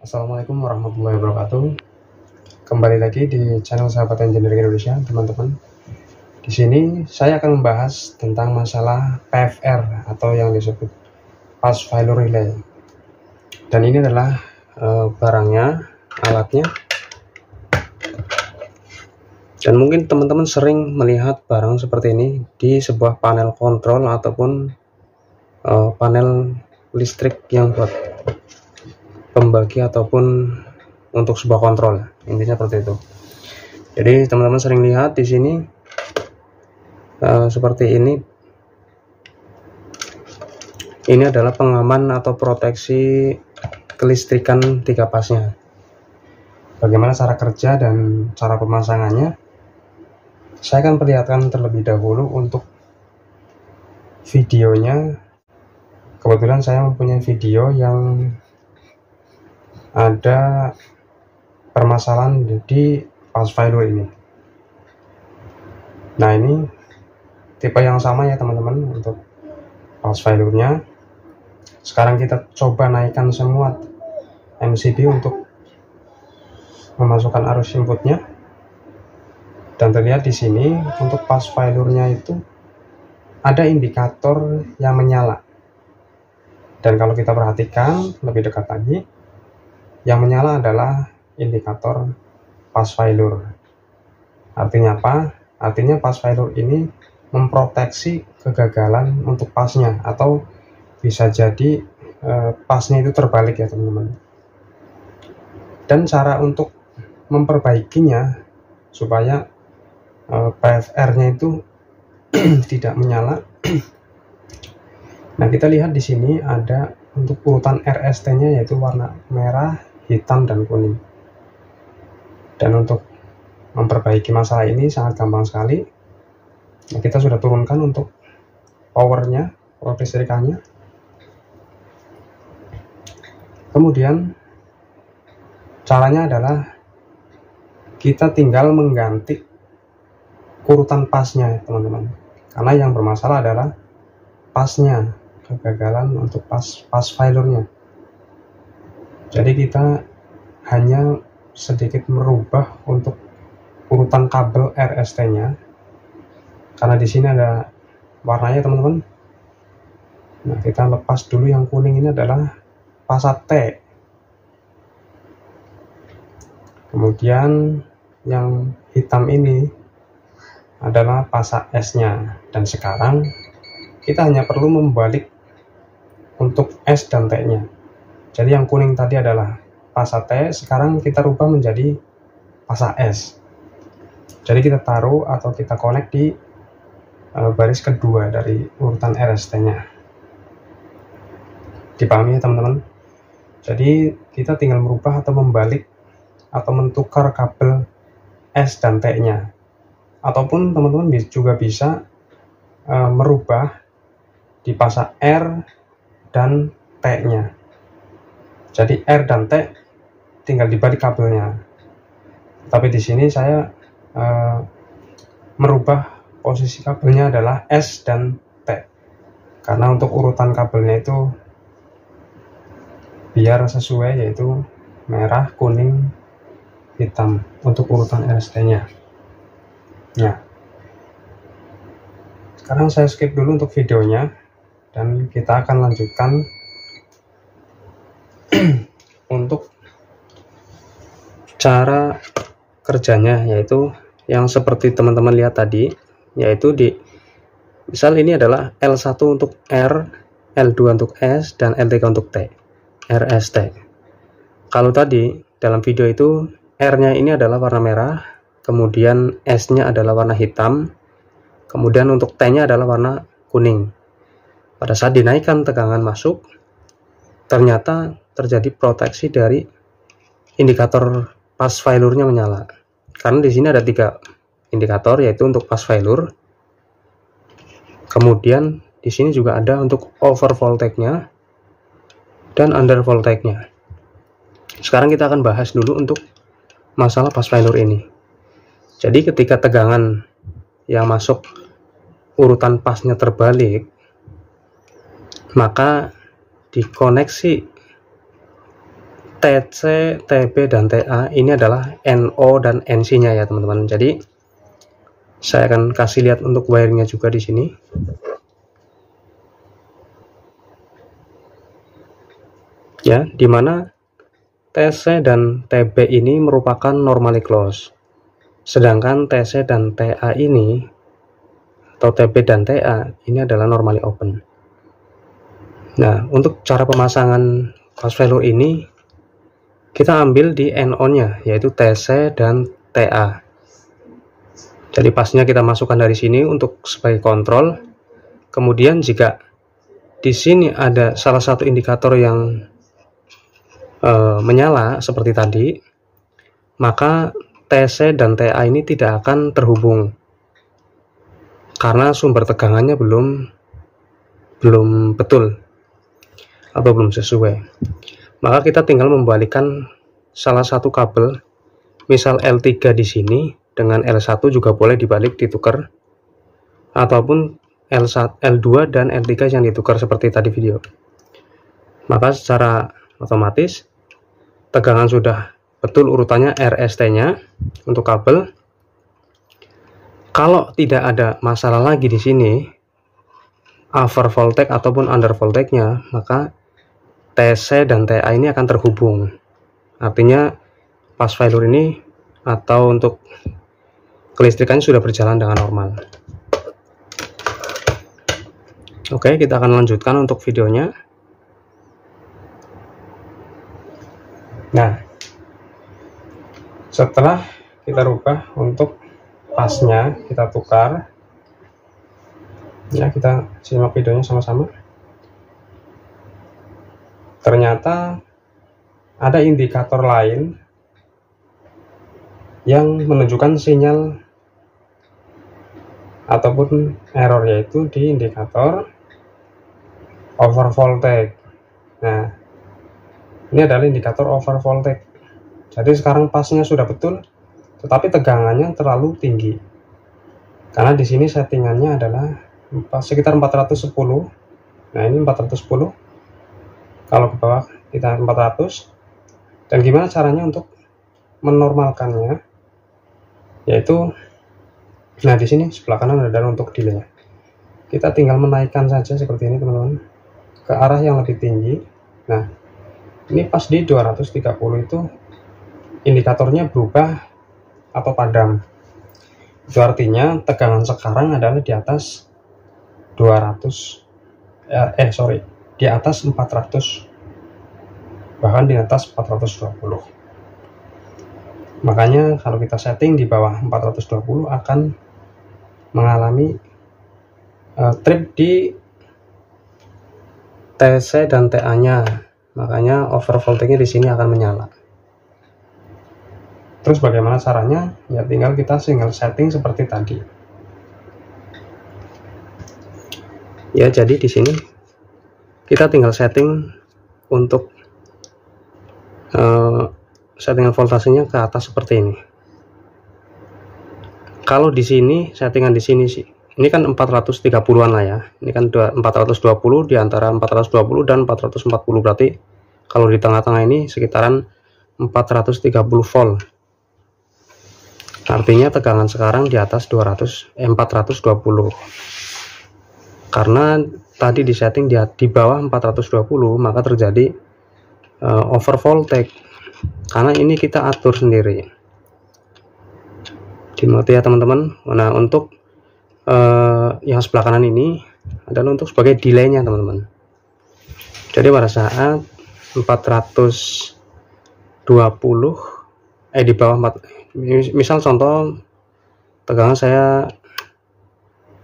Assalamualaikum warahmatullahi wabarakatuh. Kembali lagi di channel Sahabat Engineering Indonesia, teman-teman. Di sini saya akan membahas tentang masalah PFR atau yang disebut Fast Failure Relay. Dan ini adalah barangnya, alatnya. Dan mungkin teman-teman sering melihat barang seperti ini di sebuah panel kontrol ataupun panel listrik yang buat pembagi ataupun untuk sebuah kontrol, intinya seperti itu. Jadi teman-teman sering lihat di sini seperti ini. Ini adalah pengaman atau proteksi kelistrikan 3 pasnya. Bagaimana cara kerja dan cara pemasangannya, saya akan perlihatkan terlebih dahulu untuk videonya. Kebetulan saya mempunyai video yang ada permasalahan di fast failure ini. Nah, ini tipe yang sama ya teman-teman untuk fast failure-nya. Sekarang kita coba naikkan semua MCB untuk memasukkan arus inputnya. Dan terlihat di sini untuk fast failure-nya itu ada indikator yang menyala. Dan kalau kita perhatikan lebih dekat lagi, yang menyala adalah indikator fast failure. Artinya apa? Artinya fast failure ini memproteksi kegagalan untuk pasnya, atau bisa jadi pasnya itu terbalik ya teman-teman. Dan cara untuk memperbaikinya supaya PFR-nya itu tidak menyala. Nah, kita lihat di sini ada untuk urutan RST-nya, yaitu warna merah, hitam, dan kuning. Dan untuk memperbaiki masalah ini sangat gampang sekali. Nah, kita sudah turunkan untuk powernya, power listrikannya. Kemudian caranya adalah kita tinggal mengganti urutan pasnya teman-teman, karena yang bermasalah adalah pasnya, kegagalan untuk pas failure-nya. Jadi kita hanya sedikit merubah untuk urutan kabel RST-nya, karena di sini ada warnanya teman-teman. Nah, kita lepas dulu yang kuning, ini adalah fasa T. Kemudian yang hitam ini adalah fasa S-nya. Dan sekarang kita hanya perlu membalik untuk S dan T-nya. Jadi yang kuning tadi adalah fasa T, sekarang kita rubah menjadi fasa S. Jadi kita taruh atau kita connect di baris kedua dari urutan RST-nya. Dipahami ya teman-teman? Jadi kita tinggal merubah atau membalik atau menukar kabel S dan T-nya. Ataupun teman-teman juga bisa merubah di fasa R dan T-nya. Jadi R dan T tinggal dibalik kabelnya. Tapi di sini saya merubah posisi kabelnya adalah S dan T. Karena untuk urutan kabelnya itu biar sesuai, yaitu merah, kuning, hitam untuk urutan RST-nya. Nah, sekarang saya skip dulu untuk videonya dan kita akan lanjutkan untuk cara kerjanya, yaitu yang seperti teman-teman lihat tadi, yaitu misal ini adalah L1 untuk R, L2 untuk S, dan L3 untuk T, RST. Kalau tadi dalam video itu R-nya ini adalah warna merah, kemudian S-nya adalah warna hitam, kemudian untuk T-nya adalah warna kuning. Pada saat dinaikkan tegangan masuk, ternyata terjadi proteksi dari indikator fast failure-nya menyala. Karena di sini ada 3 indikator, yaitu untuk fast failure. Kemudian di sini juga ada untuk over voltage-nya dan under voltage-nya. Sekarang kita akan bahas dulu untuk masalah fast failure ini. Jadi ketika tegangan yang masuk urutan pasnya terbalik, maka dikoneksi TC, TB, dan TA ini adalah NO dan NC-nya ya teman-teman. Jadi saya akan kasih lihat untuk wiringnya juga di sini. Ya, dimana TC dan TB ini merupakan normally close, sedangkan TC dan TA ini atau TB dan TA ini adalah normally open. Nah, untuk cara pemasangan fast failure ini kita ambil di NO-nya, yaitu TC dan TA. Jadi pasnya kita masukkan dari sini untuk sebagai kontrol. Kemudian jika di sini ada salah satu indikator yang menyala seperti tadi, maka TC dan TA ini tidak akan terhubung karena sumber tegangannya belum betul atau belum sesuai. Maka kita tinggal membalikkan salah satu kabel, misal L3 di sini dengan L1 juga boleh dibalik, ditukar, ataupun L1, L2 dan L3 yang ditukar seperti tadi video. Maka secara otomatis tegangan sudah betul urutannya RST-nya untuk kabel. Kalau tidak ada masalah lagi di sini, over voltage ataupun under voltage-nya, maka TC dan TA ini akan terhubung. Artinya fast failure ini atau untuk kelistrikannya sudah berjalan dengan normal. Oke, kita akan lanjutkan untuk videonya. Nah, setelah kita rubah untuk pasnya, kita tukar ya, kita simak videonya sama-sama. Ternyata ada indikator lain yang menunjukkan sinyal ataupun error, yaitu di indikator over voltage. Nah, ini adalah indikator over voltage. Jadi sekarang pasnya sudah betul, tetapi tegangannya terlalu tinggi. Karena di sini settingannya adalah sekitar 410. Nah, ini 410. Kalau ke bawah kita 400. Dan gimana caranya untuk menormalkannya? Yaitu, nah di sini sebelah kanan adalah untuk delay. Kita tinggal menaikkan saja seperti ini teman-teman, ke arah yang lebih tinggi. Nah, ini pas di 230 itu indikatornya berubah atau padam. Itu artinya tegangan sekarang adalah di atas 200, di atas 400, bahkan di atas 420. Makanya kalau kita setting di bawah 420 akan mengalami trip di TC dan TA-nya. Makanya over voltage-nya di sini akan menyala. Terus bagaimana caranya? Ya tinggal kita single setting seperti tadi. Ya, jadi di sini kita tinggal setting untuk settingan voltasenya ke atas seperti ini. Kalau di sini settingan di sini sih, ini kan 430-an lah ya. Ini kan 420, di antara 420 dan 440, berarti kalau di tengah-tengah ini sekitaran 430 volt. Artinya tegangan sekarang di atas 420. Karena tadi di setting di bawah 420, maka terjadi over voltage. Karena ini kita atur sendiri. Dimengerti ya teman-teman. Nah, untuk yang sebelah kanan ini adalah untuk sebagai delaynya teman-teman. Jadi pada saat 420 di bawah 4, misal contoh tegangan saya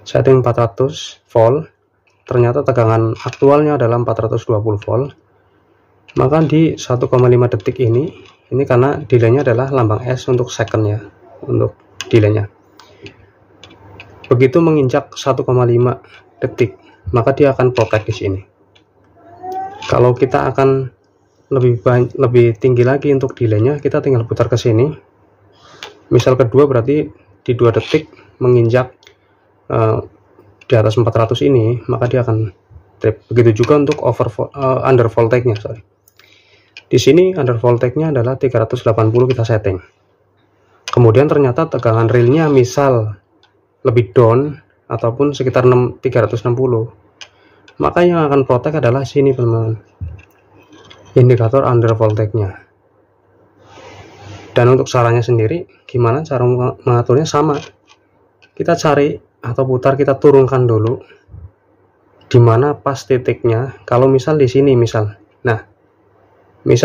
setting 400 volt, ternyata tegangan aktualnya adalah 420 volt, maka di 1,5 detik ini karena delaynya adalah lambang S untuk second ya, untuk delaynya. Begitu menginjak 1,5 detik, maka dia akan protect di sini. Kalau kita akan lebih tinggi lagi untuk delaynya, kita tinggal putar ke sini. Misal kedua, berarti di 2 detik menginjak di atas 400 ini, maka dia akan trip. Begitu juga untuk under voltage-nya, sorry. Di sini under voltage-nya adalah 380 kita setting. Kemudian ternyata tegangan realnya misal lebih down ataupun sekitar 360, maka yang akan protect adalah sini teman-teman, indikator under voltage-nya. Dan untuk caranya sendiri, gimana cara mengaturnya? Sama, kita cari atau putar, kita turunkan dulu dimana pas titiknya. Kalau misal di sini, misal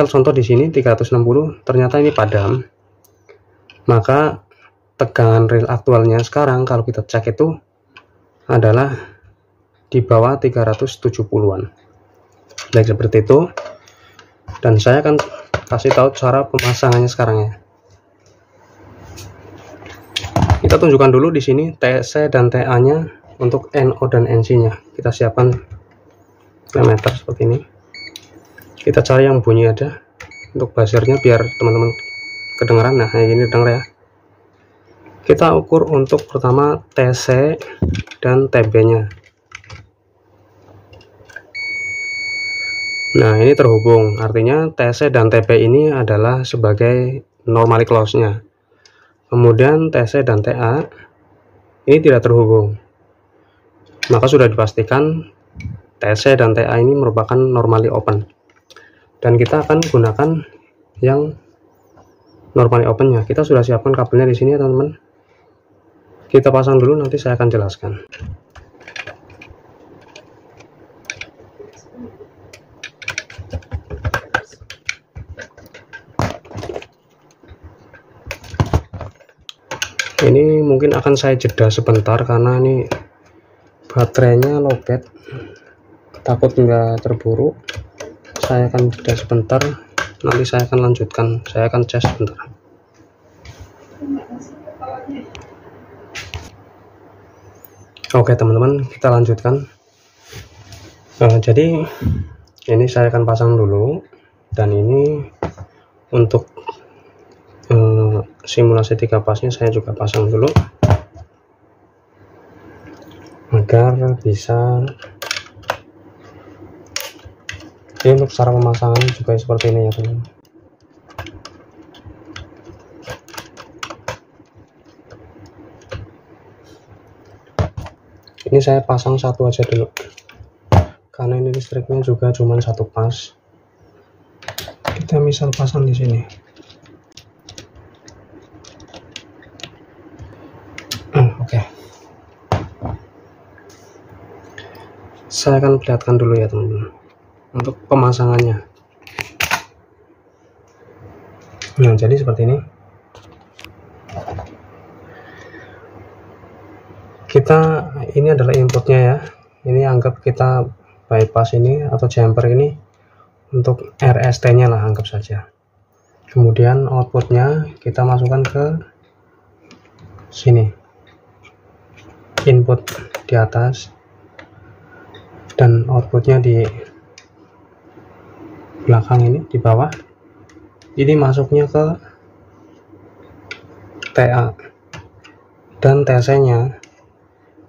contoh di sini 360, ternyata ini padam, maka tegangan real aktualnya sekarang kalau kita cek itu adalah di bawah 370-an. Baik, seperti itu. Dan saya akan kasih tahu cara pemasangannya sekarang ya. Kita tunjukkan dulu di sini TC dan TA-nya untuk NO dan NC-nya. Kita siapkan meter seperti ini. Kita cari yang bunyi ada untuk buzzernya biar teman-teman kedengaran. Nah, kayak gini denger ya. Kita ukur untuk pertama TC dan TB-nya. Nah, ini terhubung, artinya TC dan TB ini adalah sebagai normally close-nya. Kemudian TC dan TA ini tidak terhubung, maka sudah dipastikan TC dan TA ini merupakan normally open. Dan kita akan gunakan yang normally open-nya. Kita sudah siapkan kabelnya di sini ya teman-teman. Kita pasang dulu, nanti saya akan jelaskan. Ini mungkin akan saya jeda sebentar karena ini baterainya lowbat, takut nggak terburu. Saya akan jeda sebentar, nanti saya akan lanjutkan. Saya akan cas sebentar. Oke teman-teman, kita lanjutkan. Jadi ini saya akan pasang dulu, dan ini untuk simulasi 3 pasnya saya juga pasang dulu agar bisa. Jadi untuk cara pemasangan juga seperti ini ya teman-teman. Ini saya pasang satu aja dulu karena ini listriknya juga cuma 1 pas. Kita misal pasang di sini. Oke. Saya akan perlihatkan dulu ya teman-teman untuk pemasangannya. Nah, jadi seperti ini. Ini adalah inputnya ya. Ini anggap kita bypass ini atau jumper ini untuk RST-nya lah, anggap saja. Kemudian outputnya kita masukkan ke sini, input di atas, dan outputnya di belakang ini, di bawah. Ini masuknya ke TA, dan TC nya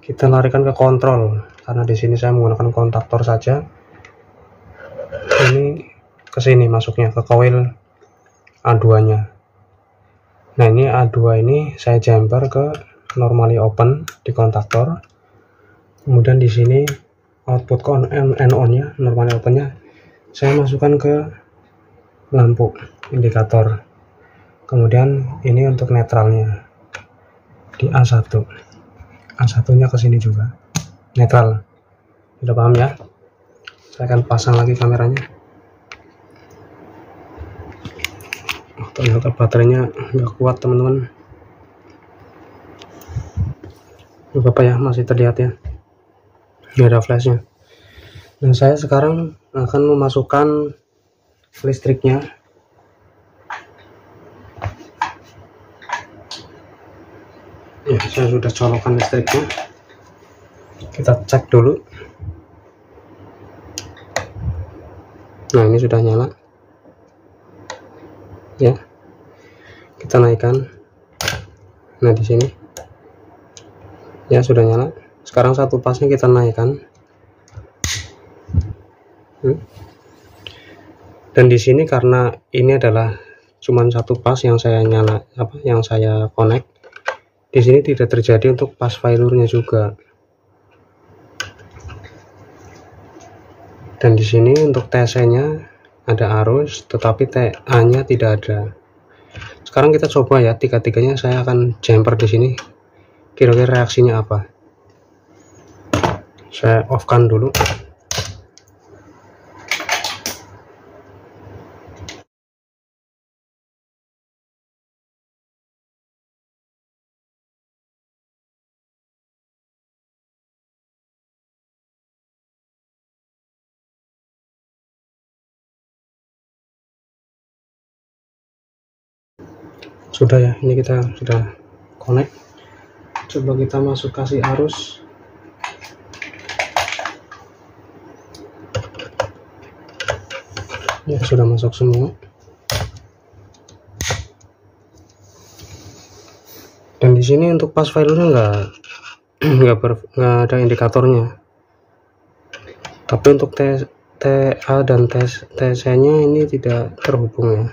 kita larikan ke kontrol, karena di sini saya menggunakan kontaktor saja. Ini ke sini masuknya ke coil A2 nya. Nah, ini A2 ini saya jumper ke normally open di kontaktor. Kemudian di sini output NO nya, normally open nya, saya masukkan ke lampu indikator. Kemudian ini untuk netralnya di A1 nya ke sini juga netral. Sudah paham ya? Saya akan pasang lagi kameranya. Ternyata baterainya nggak kuat teman-teman. Apa ya, masih terlihat ya, ini ada flashnya. Dan saya sekarang akan memasukkan listriknya. Ya, saya sudah colokkan listriknya. Kita cek dulu. Nah, ini sudah nyala ya. Kita naikkan. Nah, di sini ya sudah nyala. Sekarang satu pasnya kita naikkan. Dan di sini karena ini adalah cuman satu pas yang saya connect, di sini tidak terjadi untuk pas failure-nya juga. Dan di sini untuk TC-nya ada arus, tetapi TA-nya tidak ada. Sekarang kita coba ya, tiga-tiganya saya akan jumper di sini. Kira-kira reaksinya apa? Saya off-kan dulu. Sudah ya, ini kita sudah connect. Coba kita masuk kasih arus. Ya, sudah masuk semua. Dan di sini untuk pas failure-nya nggak ada indikatornya. Tapi untuk TA dan TC-nya ini tidak terhubung ya.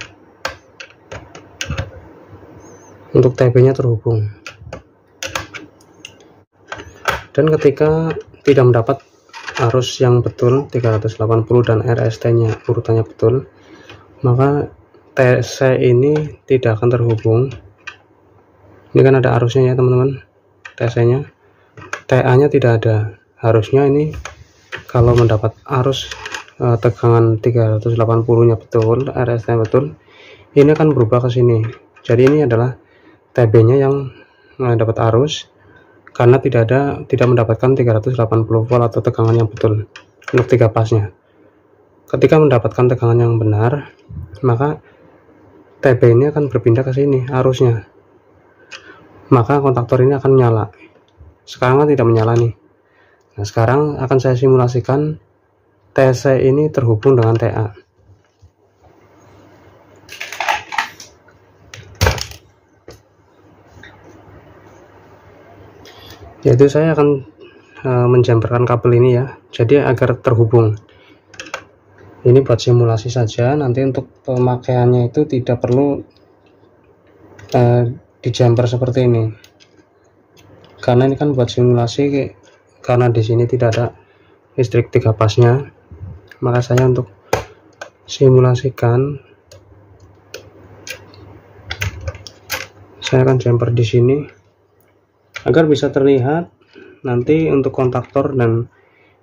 Untuk TB-nya terhubung. Dan ketika tidak mendapat arus yang betul 380 dan RST-nya urutannya betul, maka TC ini tidak akan terhubung. Ini kan ada arusnya ya teman-teman, TC-nya. TA-nya tidak ada. Harusnya ini kalau mendapat arus tegangan 380-nya betul, RST-nya betul, ini akan berubah ke sini. Jadi ini adalah TB-nya yang dapat arus karena tidak mendapatkan 380 volt atau tegangan yang betul untuk 3 pasnya. Ketika mendapatkan tegangan yang benar, maka TB ini akan berpindah ke sini arusnya. Maka kontaktor ini akan menyala. Sekarang kan tidak menyala nih. Nah, sekarang akan saya simulasikan TC ini terhubung dengan TA. Yaitu saya akan menjamperkan kabel ini ya, jadi agar terhubung. Ini buat simulasi saja, nanti untuk pemakaiannya itu tidak perlu dijamper seperti ini, karena ini kan buat simulasi, karena di sini tidak ada listrik 3 pasnya, maka saya untuk simulasikan saya akan jumper di sini agar bisa terlihat nanti untuk kontaktor dan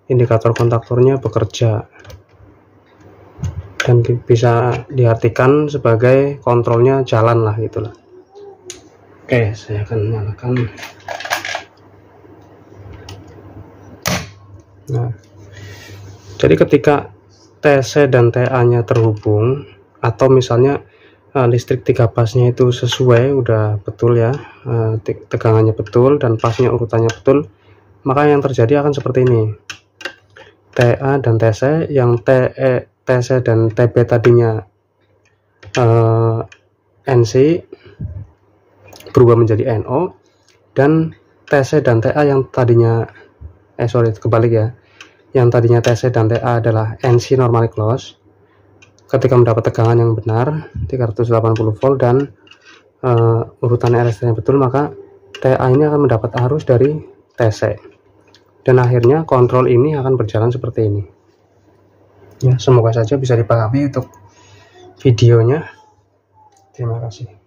indikator kontaktornya bekerja dan bisa diartikan sebagai kontrolnya jalan lah gitulah. Oke, saya akan nyalakan. Nah, jadi ketika TC dan TA-nya terhubung, atau misalnya listrik 3 pasnya itu sesuai, udah betul ya, tegangannya betul dan pasnya urutannya betul, maka yang terjadi akan seperti ini. TA dan TC, yang TC dan TB tadinya NC berubah menjadi NO, dan TC dan TA yang tadinya kebalik ya, yang tadinya TC dan TA adalah NC normally close, ketika mendapat tegangan yang benar 380 volt dan urutan RST yang betul, maka TA ini akan mendapat arus dari TC dan akhirnya kontrol ini akan berjalan seperti ini ya. Semoga saja bisa dipahami untuk videonya. Terima kasih.